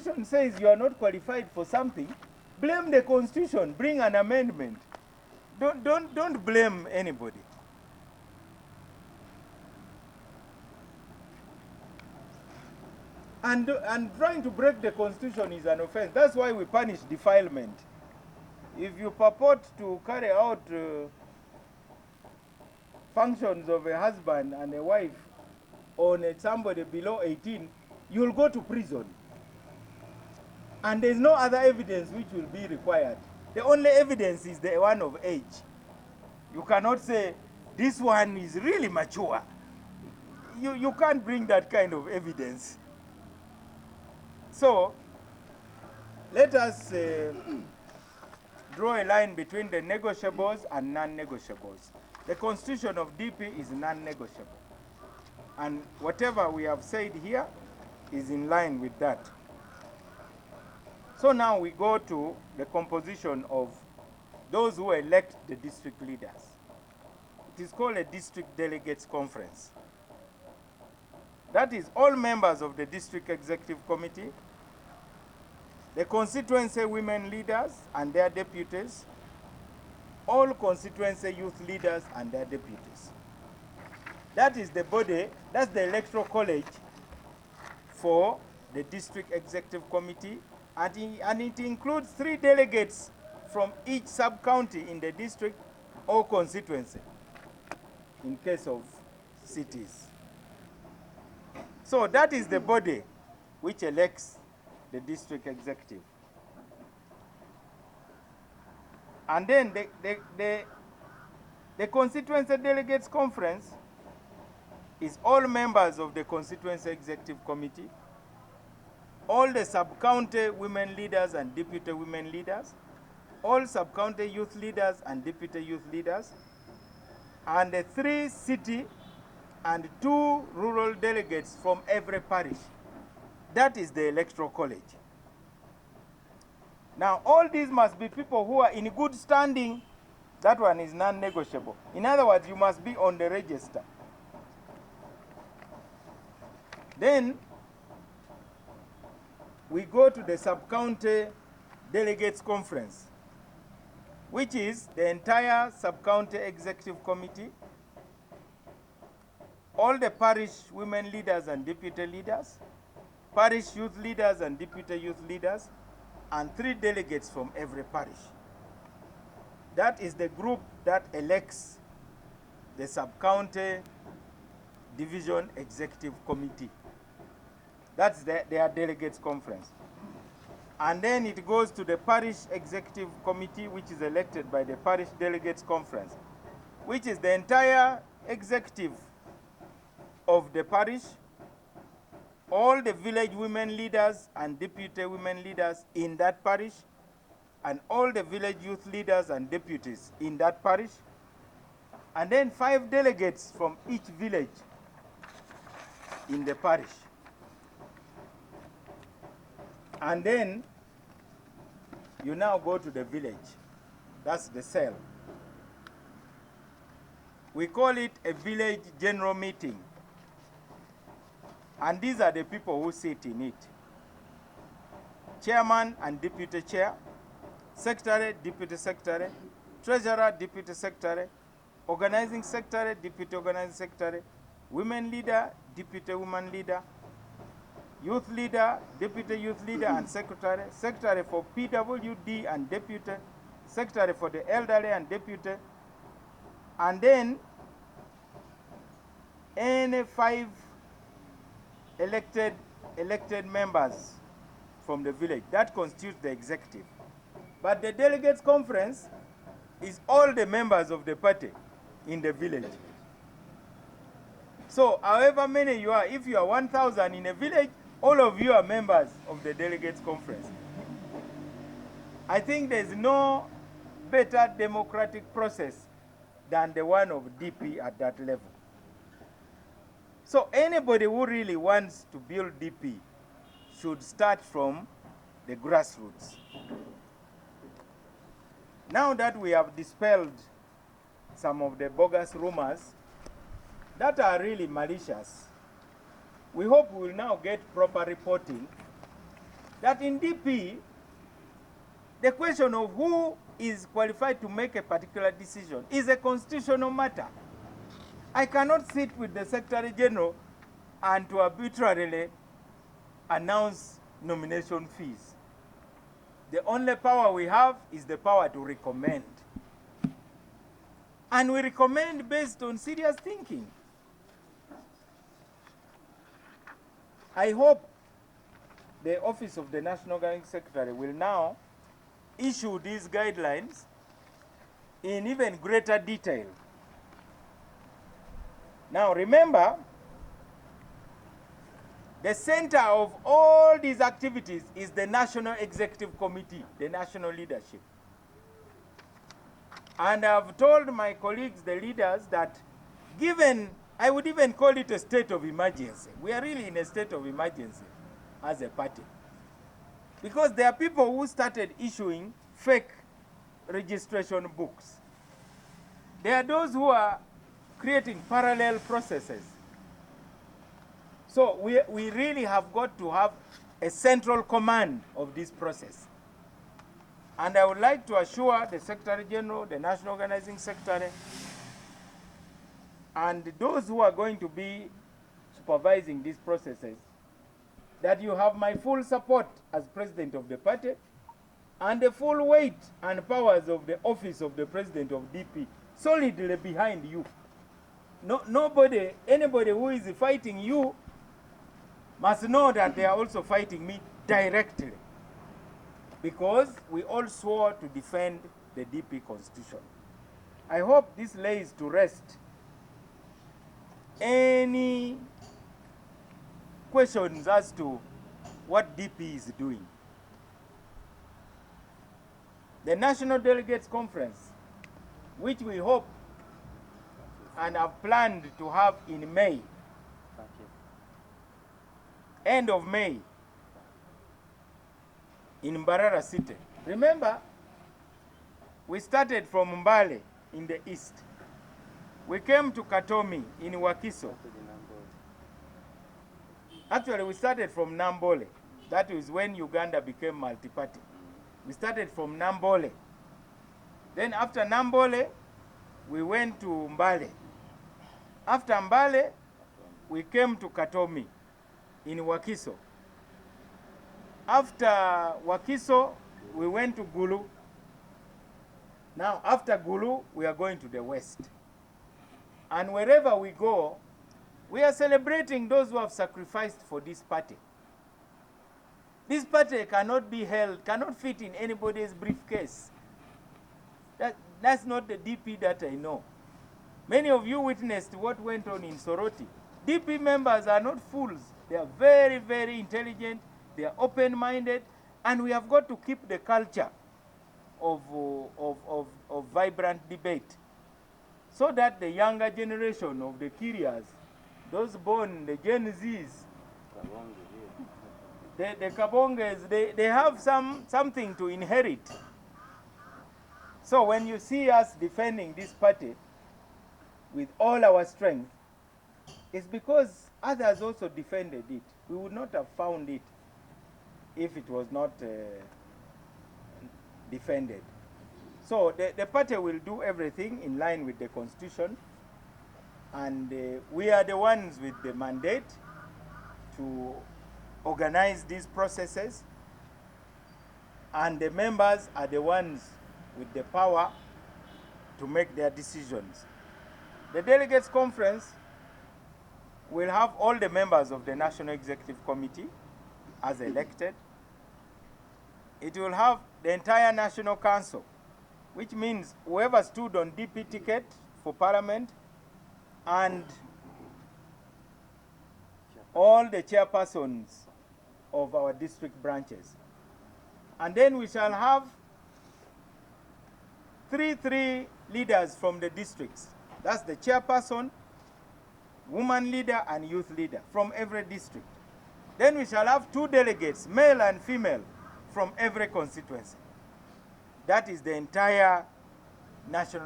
constitution says you are not qualified for something, blame the constitution, bring an amendment. Don't blame anybody. And trying to break the constitution is an offense. That's why we punish defilement. If you purport to carry out functions of a husband and a wife on somebody below 18, you'll go to prison. And there's no other evidence which will be required. The only evidence is the one of age. You cannot say, this one is really mature. You can't bring that kind of evidence. So, let us draw a line between the negotiables and non-negotiables. The constitution of DP is non-negotiable. And whatever we have said here is in line with that. So now we go to the composition of those who elect the district leaders. It is called a district delegates conference. That is all members of the district executive committee, the constituency women leaders and their deputies, all constituency youth leaders and their deputies. That is the body, that's the electoral college for the district executive committee, and it includes 3 delegates from each sub-county in the district or constituency, in case of cities. So that is the body which elects the district executive. And then the constituency delegates conference is all members of the constituency executive committee, all the sub-county women leaders and deputy women leaders, all sub-county youth leaders and deputy youth leaders, and the 3 city and 2 rural delegates from every parish. That is the electoral college. Now, all these must be people who are in good standing. That one is non-negotiable. In other words, you must be on the register. Then, we go to the sub-county delegates conference, which is the entire sub-county executive committee, all the parish women leaders and deputy leaders, parish youth leaders and deputy youth leaders, and 3 delegates from every parish. That is the group that elects the sub-county division executive committee. That's their delegates conference. And then it goes to the parish executive committee, which is elected by the parish delegates conference, which is the entire executive of the parish, all the village women leaders and deputy women leaders in that parish, and all the village youth leaders and deputies in that parish, and then 5 delegates from each village in the parish. And then you now go to the village. That's the cell. We call it a village general meeting. And these are the people who sit in it. Chairman and deputy chair, secretary, deputy secretary, treasurer, deputy secretary, organizing secretary, deputy organizing secretary, women leader, deputy woman leader, youth leader, deputy youth leader and secretary, secretary for PWD and deputy, secretary for the elderly and deputy, and then any 5 elected members from the village. That constitutes the executive. But the delegates conference is all the members of the party in the village. So however many you are, if you are 1,000 in a village, all of you are members of the delegates conference. I think there's no better democratic process than the one of DP at that level. So anybody who really wants to build DP should start from the grassroots. Now that we have dispelled some of the bogus rumors that are really malicious, we hope we will now get proper reporting that in DP, the question of who is qualified to make a particular decision is a constitutional matter. I cannot sit with the Secretary General and to arbitrarily announce nomination fees. The only power we have is the power to recommend. And we recommend based on serious thinking. I hope the Office of the National Organizing Secretary will now issue these guidelines in even greater detail. Now remember, the center of all these activities is the National Executive Committee, the national leadership. And I've told my colleagues, the leaders, that given, I would even call it a state of emergency. We are really in a state of emergency as a party. Because there are people who started issuing fake registration books. There are those who are creating parallel processes. So we really have got to have a central command of this process. And I would like to assure the Secretary General, the National Organizing Secretary, and those who are going to be supervising these processes, that you have my full support as President of the party and the full weight and powers of the office of the President of DP solidly behind you. Anybody who is fighting you must know that they are also fighting me directly, because we all swore to defend the DP Constitution. I hope this lays to rest any questions as to what DP is doing. The National Delegates Conference, which we hope and have planned to have in May, end of May, in Mbarara City. Remember, we started from Mbale in the east. We came to Katomi in Wakiso. Actually, we started from Nambole. That is when Uganda became multi-party. We started from Nambole. Then after Nambole, we went to Mbale. After Mbale, we came to Katomi in Wakiso. After Wakiso, we went to Gulu. Now, after Gulu, we are going to the west. And wherever we go, we are celebrating those who have sacrificed for this party. This party cannot be held, cannot fit in anybody's briefcase. That's not the DP that I know. Many of you witnessed what went on in Soroti. DP members are not fools. They are very, very intelligent. They are open-minded. And we have got to keep the culture of vibrant debate, so that the younger generation of the Kirias, those born, the Gen Zs, the Kabonges, they have something to inherit. So when you see us defending this party with all our strength, it's because others also defended it. We would not have found it if it was not defended. So the party will do everything in line with the Constitution, and we are the ones with the mandate to organize these processes, and the members are the ones with the power to make their decisions. The Delegates Conference will have all the members of the National Executive Committee as elected. It will have the entire National Council, which means whoever stood on DP ticket for Parliament and all the chairpersons of our district branches. And then we shall have three leaders from the districts. That's the chairperson, woman leader, and youth leader from every district. Then we shall have 2 delegates, male and female, from every constituency. That is the entire national